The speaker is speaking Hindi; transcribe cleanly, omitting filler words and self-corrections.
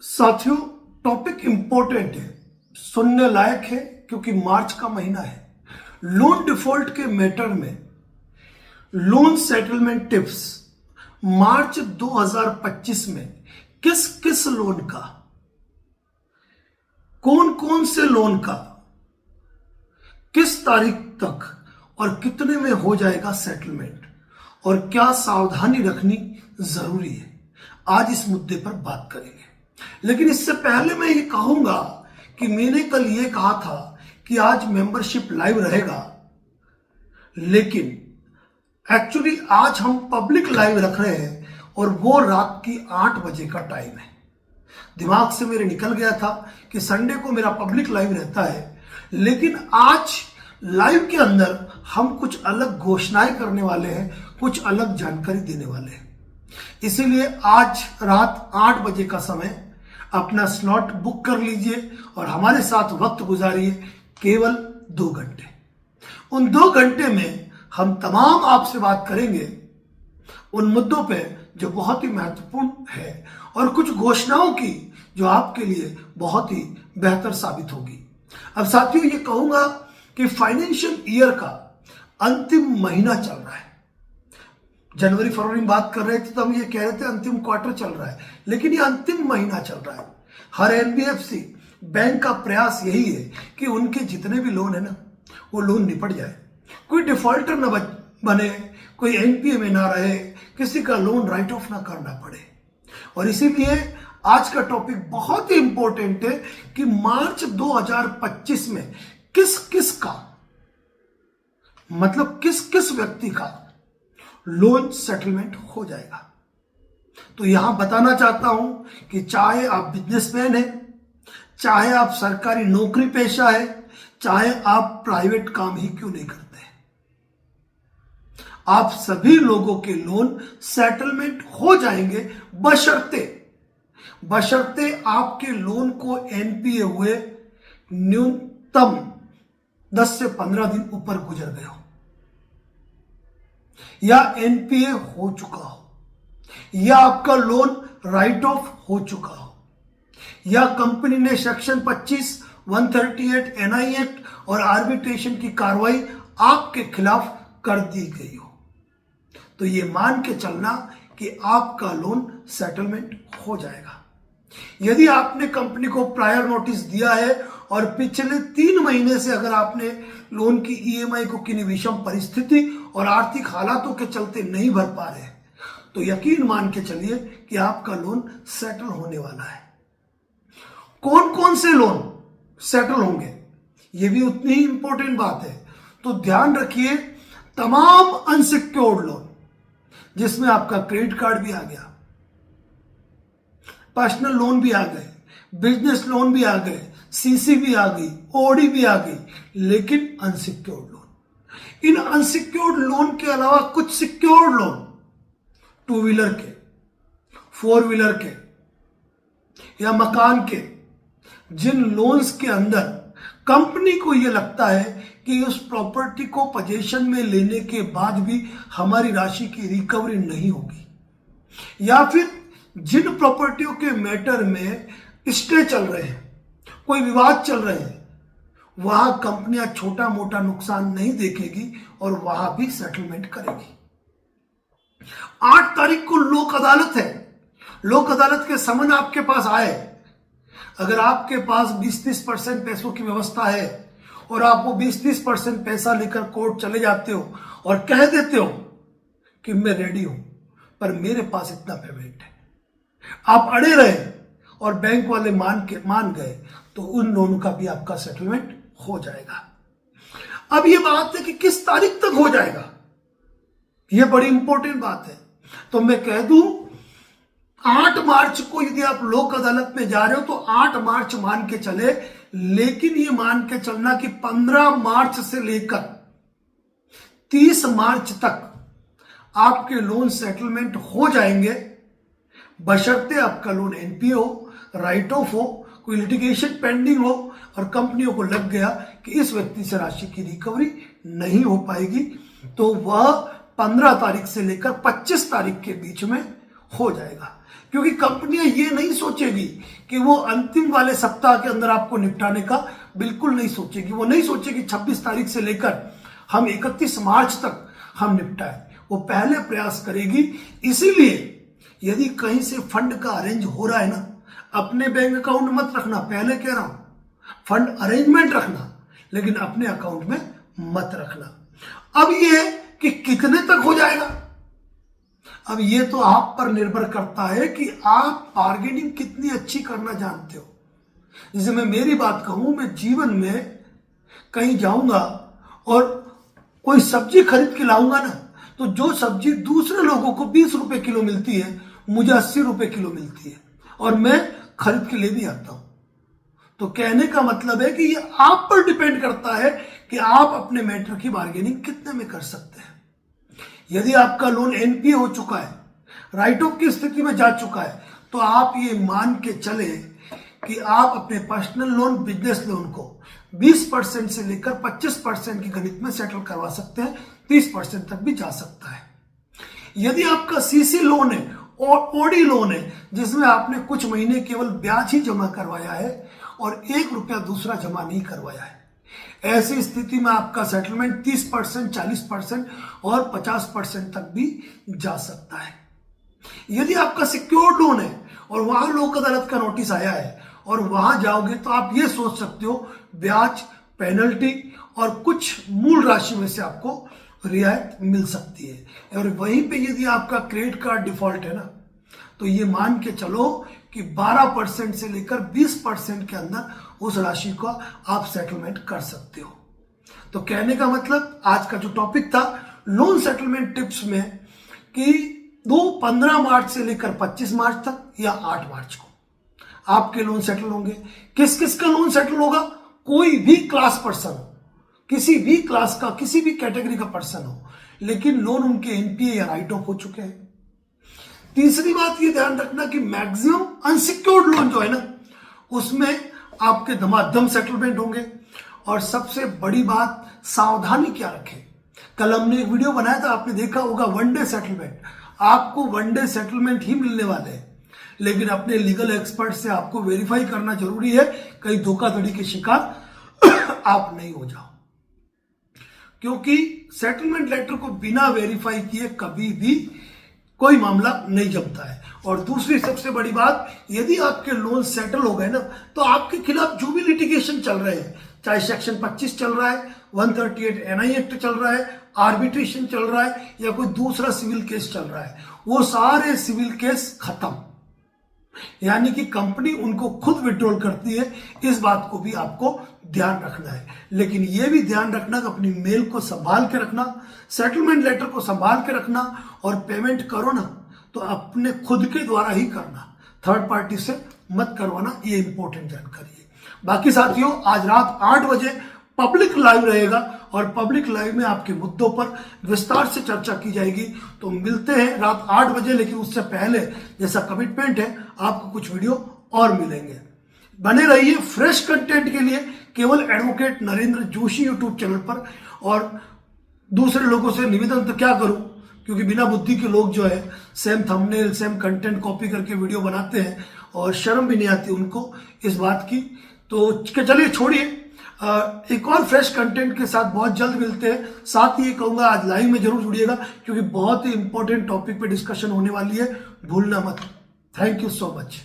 साथियों, टॉपिक इंपॉर्टेंट है, सुनने लायक है क्योंकि मार्च का महीना है। लोन डिफॉल्ट के मैटर में लोन सेटलमेंट टिप्स मार्च 2025 में किस किस लोन का, कौन कौन से लोन का, किस तारीख तक और कितने में हो जाएगा सेटलमेंट और क्या सावधानी रखनी जरूरी है, आज इस मुद्दे पर बात करेंगे। लेकिन इससे पहले मैं ये कहूंगा कि मैंने कल ये कहा था कि आज मेंबरशिप लाइव रहेगा, लेकिन एक्चुअली आज हम पब्लिक लाइव रख रहे हैं और वो रात की 8 बजे का टाइम है। दिमाग से मेरे निकल गया था कि संडे को मेरा पब्लिक लाइव रहता है, लेकिन आज लाइव के अंदर हम कुछ अलग घोषणाएं करने वाले हैं, कुछ अलग जानकारी देने वाले हैं। इसीलिए आज रात 8 बजे का समय अपना स्लॉट बुक कर लीजिए और हमारे साथ वक्त गुजारिए, केवल 2 घंटे। उन 2 घंटे में हम तमाम आपसे बात करेंगे उन मुद्दों पे जो बहुत ही महत्वपूर्ण है और कुछ घोषणाओं की जो आपके लिए बहुत ही बेहतर साबित होगी। अब साथियों, ये कहूंगा कि फाइनेंशियल ईयर का अंतिम महीना चल रहा है। जनवरी फरवरी में बात कर रहे थे तो हम ये कह रहे थे अंतिम क्वार्टर चल रहा है, लेकिन ये अंतिम महीना चल रहा है। हर एनबीएफसी बैंक का प्रयास यही है कि उनके जितने भी लोन है ना, वो लोन निपट जाए, कोई डिफॉल्टर न बने, कोई एनपीए में ना रहे, किसी का लोन राइट ऑफ ना करना पड़े। और इसीलिए आज का टॉपिक बहुत ही इंपॉर्टेंट है कि मार्च 2025 में किस किस का, मतलब किस किस व्यक्ति का लोन सेटलमेंट हो जाएगा। तो यहां बताना चाहता हूं कि चाहे आप बिजनेसमैन हैं, चाहे आप सरकारी नौकरी पेशा है, चाहे आप प्राइवेट काम ही क्यों नहीं करते, आप सभी लोगों के लोन सेटलमेंट हो जाएंगे, बशर्ते आपके लोन को एनपीए हुए न्यूनतम 10 से 15 दिन ऊपर गुजर गए हो, या एनपीए हो चुका हो, या आपका लोन राइट ऑफ हो चुका हो, या कंपनी ने सेक्शन 25, 138 एनआई एक्ट और आर्बिट्रेशन की कार्रवाई आपके खिलाफ कर दी गई हो, तो ये मान के चलना कि आपका लोन सेटलमेंट हो जाएगा। यदि आपने कंपनी को प्रायर नोटिस दिया है और पिछले 3 महीने से अगर आपने लोन की ईएमआई को किन्हीं विषम परिस्थिति और आर्थिक हालातों के चलते नहीं भर पा रहे, तो यकीन मान के चलिए कि आपका लोन सेटल होने वाला है। कौन कौन से लोन सेटल होंगे, यह भी उतनी ही इंपॉर्टेंट बात है। तो ध्यान रखिए, तमाम अनसिक्योर्ड लोन जिसमें आपका क्रेडिट कार्ड भी आ गया, पर्सनल लोन भी आ गए, बिजनेस लोन भी आ गए, सीसी भी आ गई, ओडी भी आ गई, लेकिन अनसिक्योर्ड लोन, इन अनसिक्योर्ड लोन के अलावा कुछ सिक्योर्ड लोन, 2 व्हीलर के, 4 व्हीलर के या मकान के, जिन लोन्स के अंदर कंपनी को यह लगता है कि उस प्रॉपर्टी को पोजीशन में लेने के बाद भी हमारी राशि की रिकवरी नहीं होगी, या फिर जिन प्रॉपर्टियों के मैटर में स्टे चल रहे हैं, कोई विवाद चल रहे हैं, वहां कंपनियां छोटा मोटा नुकसान नहीं देखेगी और वहां भी सेटलमेंट करेगी। 8 तारीख को लोक अदालत है। लोक अदालत के समन आपके पास आए, अगर आपके पास 20-30% पैसों की व्यवस्था है और आप वो 20-30% पैसा लेकर कोर्ट चले जाते हो और कह देते हो कि मैं रेडी हूं पर मेरे पास इतना पेमेंट है, आप अड़े रहे और बैंक वाले मान गए, तो उन लोगों का भी आपका सेटलमेंट हो जाएगा। अब ये बात है कि किस तारीख तक हो जाएगा, ये बड़ी इंपॉर्टेंट बात है। तो मैं कह दूं 8 मार्च को यदि आप लोक अदालत में जा रहे हो तो 8 मार्च मान के चले, लेकिन ये मान के चलना कि 15 मार्च से लेकर 30 मार्च तक आपके लोन सेटलमेंट हो जाएंगे, बशर्ते आपका लोन एनपीए हो, राइट ऑफ हो, कोई लिटिगेशन पेंडिंग हो और कंपनियों को लग गया कि इस व्यक्ति से राशि की रिकवरी नहीं हो पाएगी, तो वह 15 तारीख से लेकर 25 तारीख के बीच में हो जाएगा। क्योंकि कंपनियां ये नहीं सोचेगी कि वो अंतिम वाले सप्ताह के अंदर आपको निपटाने का बिल्कुल नहीं सोचेगी। वो नहीं सोचेगी 26 तारीख से लेकर हम 31 मार्च तक हम निपटाए, वो पहले प्रयास करेगी। इसीलिए यदि कहीं से फंड का अरेंज हो रहा है ना, अपने बैंक अकाउंट मत रखना, पहले कह रहा हूं फंड अरेंजमेंट रखना, लेकिन अपने अकाउंट में मत रखना। अब ये कि कितने तक हो जाएगा, अब ये तो आप पर निर्भर करता है कि आप बार्गेनिंग कितनी अच्छी करना जानते हो। जैसे मैं मेरी बात कहूं, मैं जीवन में कहीं जाऊंगा और कोई सब्जी खरीद के लाऊंगा ना, तो जो सब्जी दूसरे लोगों को 20 रुपए किलो मिलती है, मुझे 80 रुपए किलो मिलती है, और मैं खरीद के ले भी आता हूं। तो कहने का मतलब है कि ये आप पर डिपेंड करता है कि आप अपने मैटर की बार्गेनिंग कितने में कर सकते हैं। यदि आपका लोन एनपीए हो चुका है, राइट ऑफ की स्थिति में जा चुका है, तो आप ये मान के चले कि आप अपने पर्सनल लोन, बिजनेस लोन को 20% से लेकर 25% की गणित में सेटल करवा सकते हैं, 30% तक भी जा सकता है। यदि आपका सीसी लोन है और ओडी लोन है, जिसमें आपने कुछ महीने केवल ब्याज ही जमा करवाया है और 1 रुपया दूसरा जमा नहीं करवाया है, ऐसी स्थिति में आपका सेटलमेंट 30%, 40% और 50% तक भी जा सकता है। यदि आपका सिक्योर्ड लोन है और वहां लोक अदालत का नोटिस आया है और वहां जाओगे, तो आप ये सोच सकते हो ब्याज, पेनल्टी और कुछ मूल राशि में से आपको रियायत मिल सकती है। और वहीं पे यदि आपका क्रेडिट कार्ड डिफॉल्ट है ना, तो ये मान के चलो कि 12% से लेकर 20% के अंदर उस राशि को आप सेटलमेंट कर सकते हो। तो कहने का मतलब आज का जो टॉपिक था लोन सेटलमेंट टिप्स में, कि 15 मार्च से लेकर 25 मार्च तक या 8 मार्च को आपके लोन सेटल होंगे। किस किस का लोन सेटल होगा? कोई भी क्लास पर्सन हो, किसी भी क्लास का, किसी भी कैटेगरी का पर्सन हो, लेकिन लोन उनके एनपीए या राइट ऑफ हो चुके हैं। तीसरी बात ये ध्यान रखना कि मैक्सिमम अनसिक्योर्ड लोन जो है ना, उसमें आपके धमाधम सेटलमेंट होंगे। और सबसे बड़ी बात, सावधानी क्या रखें। कल हमने एक वीडियो बनाया था, आपने देखा होगा, 1 डे सेटलमेंट। आपको 1 डे सेटलमेंट ही मिलने वाले हैं, लेकिन अपने लीगल एक्सपर्ट से आपको वेरीफाई करना जरूरी है, कहीं धोखाधड़ी के शिकार आप नहीं हो जाओ। क्योंकि सेटलमेंट लेटर को बिना वेरीफाई किए कभी भी कोई मामला नहीं जमता है। और दूसरी सबसे बड़ी बात, यदि आपके लोन सेटल हो गए ना, तो आपके खिलाफ जो भी लिटिगेशन चल रहे हैं, चाहे सेक्शन 25 चल रहा है, 138 एनआई एक्ट चल रहा है, आर्बिट्रेशन चल रहा है, या कोई दूसरा सिविल केस चल रहा है, वो सारे सिविल केस खत्म। यानी कि कंपनी उनको खुद विड्रॉल करती है। इस बात को भी आपको ध्यान रखना है। लेकिन यह भी ध्यान रखना कि अपनी मेल को संभाल के रखना, सेटलमेंट लेटर को संभाल के रखना, और पेमेंट करो ना तो अपने खुद के द्वारा ही करना, थर्ड पार्टी से मत करवाना। ये इंपॉर्टेंट जानकारी है। बाकी साथियों, आज रात 8 बजे पब्लिक लाइव रहेगा और पब्लिक लाइव में आपके मुद्दों पर विस्तार से चर्चा की जाएगी। तो मिलते हैं रात 8 बजे, लेकिन उससे पहले जैसा कमिटमेंट है, आपको कुछ वीडियो और मिलेंगे। बने रहिए फ्रेश कंटेंट के लिए केवल advocate Narendra Joshi YouTube channel पर। और दूसरे लोगों से निवेदन तो क्या करूं, क्योंकि बिना बुद्धि के लोग जो है same thumbnail, same content copy करके वीडियो बनाते हैं और शर्म भी नहीं आती उनको इस बात की। तो चलिए छोड़िए, एक और फ्रेश कंटेंट के साथ बहुत जल्द मिलते हैं। साथ ही ये कहूंगा, आज लाइव में जरूर जुड़िएगा, क्योंकि बहुत ही इंपॉर्टेंट टॉपिक पे डिस्कशन होने वाली है, भूलना मत। Thank you so much.